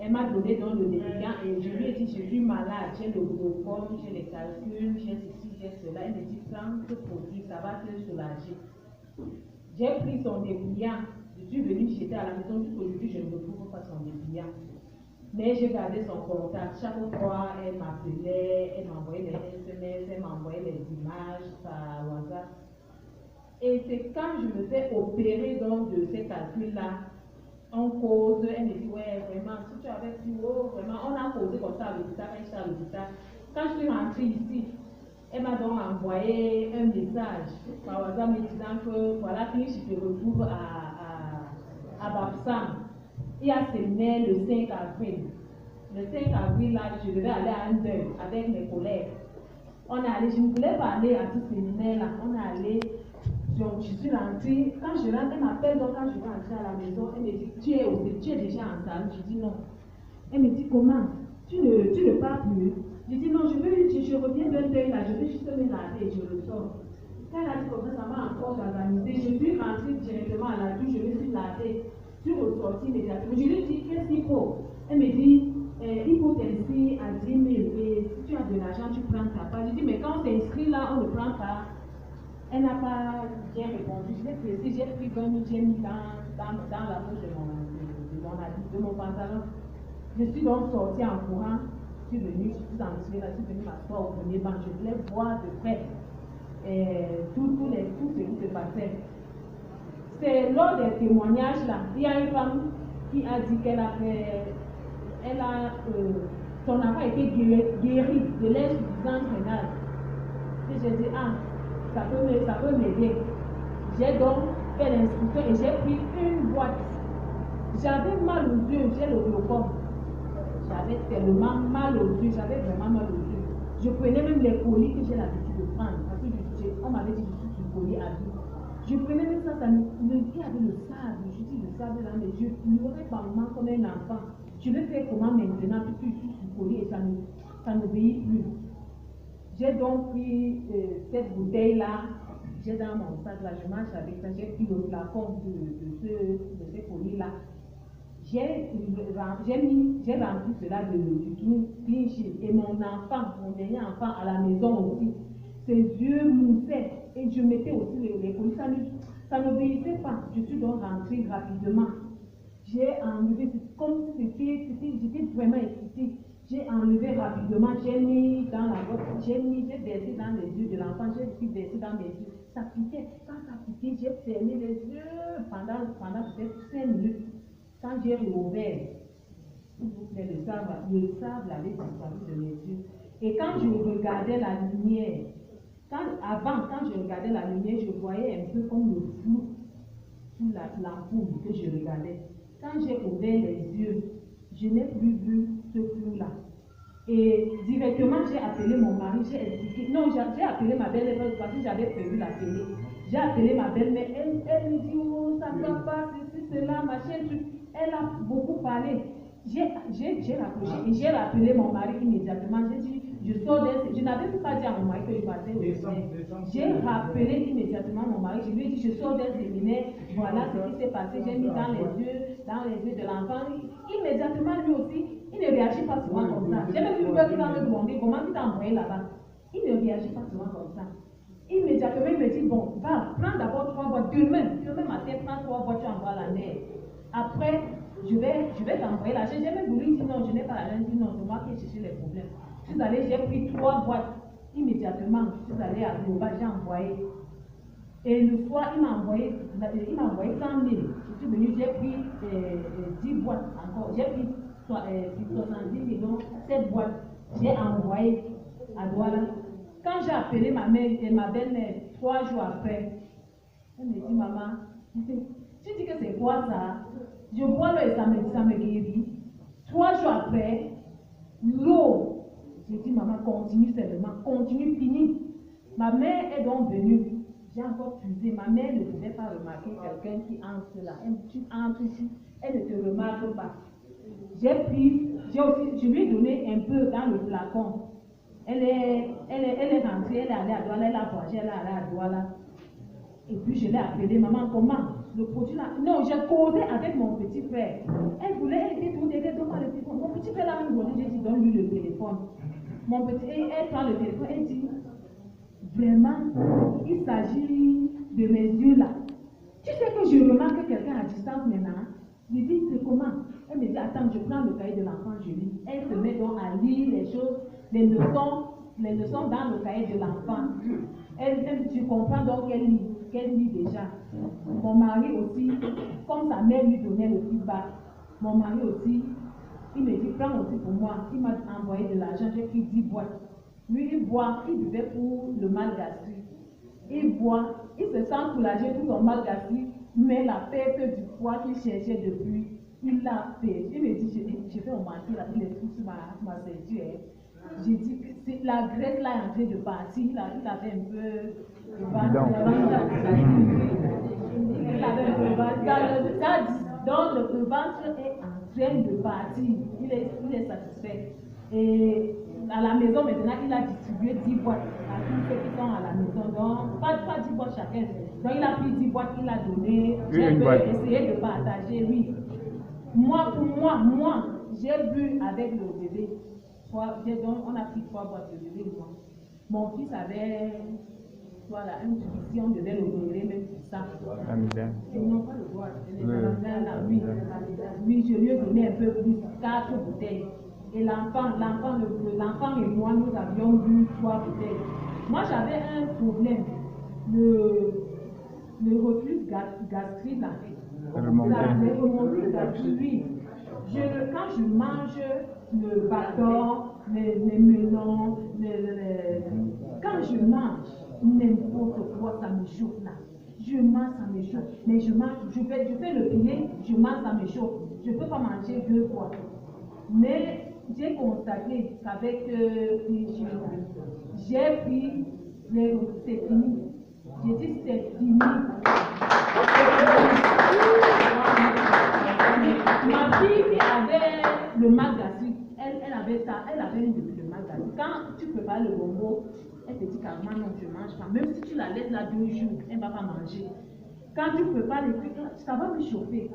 Elle m'a donné dans le dépliant et je lui ai dit, je suis malade, j'ai le glaucome, j'ai les calculs, j'ai ceci, j'ai cela. Elle me dit, prends ce produit, ça va te soulager. J'ai pris son dépliant, je suis venue, j'étais à la maison, jusqu'aujourd'hui, je ne retrouve pas son dépliant. Mais j'ai gardé son contact. Chaque fois, elle m'appelait, elle m'envoyait les SMS, elle m'envoyait les images par WhatsApp. Et c'est quand je me fais opérer donc de ces calculs-là, on cause, elle me dit, ouais, vraiment, si tu avais pu, oh, vraiment, on a causé comme ça à l'hôpital, quand j'étais à l'hôpital. Quand je suis rentrée ici, elle m'a donc envoyé un message par WhatsApp me disant que, voilà, que je te retrouve à Bapsam. Il y a séminaire le 5 avril. Le 5 avril, là, je devais aller à un deuil avec mes collègues. On est allé, je ne voulais pas aller à ce séminaire-là. On est allé, donc je suis rentrée. Quand je rentre, elle m'appelle, donc quand je vais entrer à la maison, elle me dit, tu es déjà en salle. Je dis non. Elle me dit, comment? Tu ne pars plus? Je dis non, je reviens d'un deuil là, je vais juste me laver et je ressors. Quand elle a dit comme ça m'a encore organisé. Je suis rentrée directement à la douche, je me suis lavée. Je suis ressortie immédiatement. Je lui dis, qu'est-ce qu'il faut? Elle me dit, il faut t'inscrire à 10 000 et si tu as de l'argent, tu prends ta part. Je dis, mais quand on s'inscrit là, on ne prend pas. Elle n'a pas bien répondu. Je l'ai pressé, j'ai pris 20 000, j'ai mis dans la poche de mon pantalon. Je suis donc sortie en courant. Je suis venue, je suis entrée là, je suis venue m'asseoir au premier banc. Je voulais voir de près tout ce qui se passait. C'est lors des témoignages là, il y a une femme qui a dit qu'elle a fait, son enfant a été guéri de l'insuffisance rénale. Et j'ai dit, ah, ça peut m'aider. J'ai donc fait l'inscription et j'ai pris une boîte. J'avais mal aux yeux, j'ai le glaucome. J'avais tellement mal aux yeux, j'avais vraiment mal aux yeux. Je prenais même les colis que j'ai l'habitude de prendre. Parce que on m'avait dit que je suis sur colis à vie. Je prenais même ça, il y avait le sable, je dis le sable dans mes yeux, il y aurait pas moment comme un enfant. Je vais faire comment maintenant, puisque je suis sur colis et ça n'obéit plus. J'ai donc pris cette bouteille-là, j'ai dans mon sac là, je marche avec ça, j'ai pris le flacon de ces colis-là. J'ai rempli cela du clean sheet et mon dernier enfant à la maison aussi, ses yeux moussaient et je mettais aussi les colis, ça n'obéissait pas. Je suis donc rentrée rapidement. J'ai enlevé, c'est comme si j'étais vraiment excitée. J'ai enlevé rapidement, j'ai mis dans la boîte, j'ai versé dans les yeux de l'enfant, j'ai aussi versé dans mes yeux. Ça piquait, quand ça piquait, j'ai fermé les yeux pendant peut-être 5 minutes. Quand j'ai réouvert, le sable avait disparu de mes yeux. Et quand je regardais la lumière, quand je regardais la lumière, je voyais un peu comme le flou sous l'ampoule que je regardais. Quand j'ai ouvert les yeux, je n'ai plus vu ce flou-là. Et directement, j'ai appelé mon mari, j'ai expliqué. Non, j'ai appelé ma belle-mère parce que j'avais prévu l'appeler. J'ai appelé ma belle-mère, elle me dit, oh, ça ne va pas, ceci, cela, machin, truc. Elle a beaucoup parlé. J'ai rapproché et j'ai rappelé mon mari immédiatement. J'ai dit, je sors je n'avais pas dit à mon mari que je partais au séminaire. J'ai rappelé immédiatement mon mari. Je lui ai dit, je sors d'un séminaire. Voilà ce qui s'est passé. J'ai mis dans les yeux de l'enfant. Immédiatement, lui aussi, il ne réagit pas souvent comme ça. J'ai même eu peur qu'il va me demander comment il t'a envoyé là-bas. Il ne réagit pas souvent comme ça. Immédiatement, il me dit, bon, va, prends d'abord 3 boîtes. Demain matin, prends 3 boîtes, tu envoies la mer. Après, je vais t'envoyer l'argent. J'ai même voulu dire non, je n'ai pas l'argent. Il dit non, c'est moi qui ai cherché les problèmes. Je suis allée, j'ai pris 3 boîtes. Immédiatement, je suis allée à Global, j'ai envoyé. Et le soir, il m'a envoyé 100 000. Je suis venue, j'ai pris 10 boîtes encore. J'ai pris 70 000, 7 boîtes. J'ai envoyé à Douala. Quand j'ai appelé ma mère et ma belle-mère 3 jours après, elle me dit, maman, tu dis que c'est quoi ça? Je bois l'eau et ça me guérit. 3 jours après, l'eau. J'ai dit, maman, continue seulement, continue, finis. Ma mère est donc venue. J'ai encore puisé. Ma mère ne pouvait pas remarquer quelqu'un qui entre là. Tu entres ici, elle ne te remarque pas. Je lui ai donné un peu dans le flacon. Elle est rentrée, elle est allée à Douala, elle a voyagé, elle est allée à Douala. Et puis je l'ai appelé, maman, comment? Le produit là. Non, j'ai causé avec mon petit frère. Elle était tout derrière, donc le petit frère. donne-lui le téléphone. Mon petit, et elle prend le téléphone et dit, vraiment, il s'agit de mes yeux là. Tu sais que je remarque quelqu'un à distance maintenant. Je dis, c'est comment? Elle me dit, attends, je prends le cahier de l'enfant, je lis. Elle se met donc à lire les choses, les leçons dans le cahier de l'enfant. Tu comprends donc qu'elle lit déjà. Mon mari aussi, comme sa mère lui donnait le feedback, mon mari aussi, il me dit, prends aussi pour moi. Il m'a envoyé de l'argent, j'ai pris 10 boîtes. Lui, il boit, il buvait pour le mal gastrique. Il boit, il se sent soulagé pour son mal gastrique, mais la perte du poids qu'il cherchait depuis, il l'a fait. Il me dit, je vais au mentir, il est tout sur ma ceinture. J'ai dit que la graisse là est en train de partir, il avait un peu de ventre. Donc le ventre est en train de partir, il est satisfait. Et à la maison maintenant, il a distribué 10 boîtes à tous ceux qui sont à la maison. Donc, pas 10 boîtes chacun. Donc, il a pris 10 boîtes, il a donné. J'ai essayé de partager, oui. Moi, j'ai bu avec le bébé. Donc, on a pris 3 boîtes de bébé, moi. Mon fils avait une tuition, on devait le donner même pour ça. Non, pas le boire. Oui, je lui ai donné un peu plus, 4 bouteilles. Et l'enfant et moi, nous avions bu 3 bouteilles. Moi, j'avais un problème. Le reflux gastrique, là. Le reflux gastrique, oui. Quand je mange le bâton, les melons, quand je mange n'importe quoi, ça me chauffe là. Je mange, ça me chauffe. Mais je fais le filet, je mange, ça me chauffe. Je ne peux pas manger 2 fois. Mais j'ai constaté qu'avec j'ai pris, c'est fini. J'ai dit c'est fini. Ma fille qui avait le mal gastrique, elle avait ça, elle avait le mal gastrique. Quand tu prépares le bonbon, elle te dit carrément non, je ne mange pas. Même si tu la laisses là 2 jours, elle ne va pas manger. Quand tu prépares les trucs, ça va me chauffer.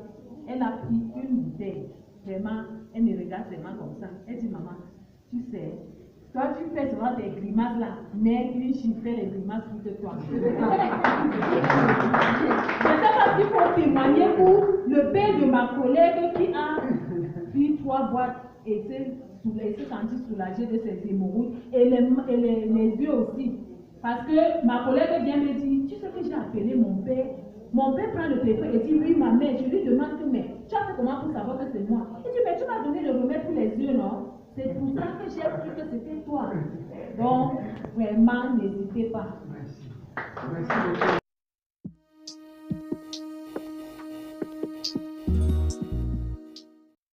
Elle a pris une bouteille. Vraiment, elle me regarde vraiment comme ça. Elle dit, maman, tu sais, toi tu fais souvent des grimaces là, mais lui, je fais les grimaces pour toi. Je ne sais pas s'il faut témoigner pour le père de ma collègue qui a pris 3 boîtes et s'est senti soulagé de ses hémorroïdes et les yeux aussi. Parce que ma collègue vient me dire, tu sais que j'ai appelé mon père. Mon père prend le téléphone et dit, oui, ma mère, je lui demande que, mais tu as fait comment pour savoir que c'est moi? Il dit, mais tu m'as donné le remède pour les yeux, non? C'est pour ça que j'ai cru que c'était toi. Donc, vraiment, n'hésitez pas. Merci.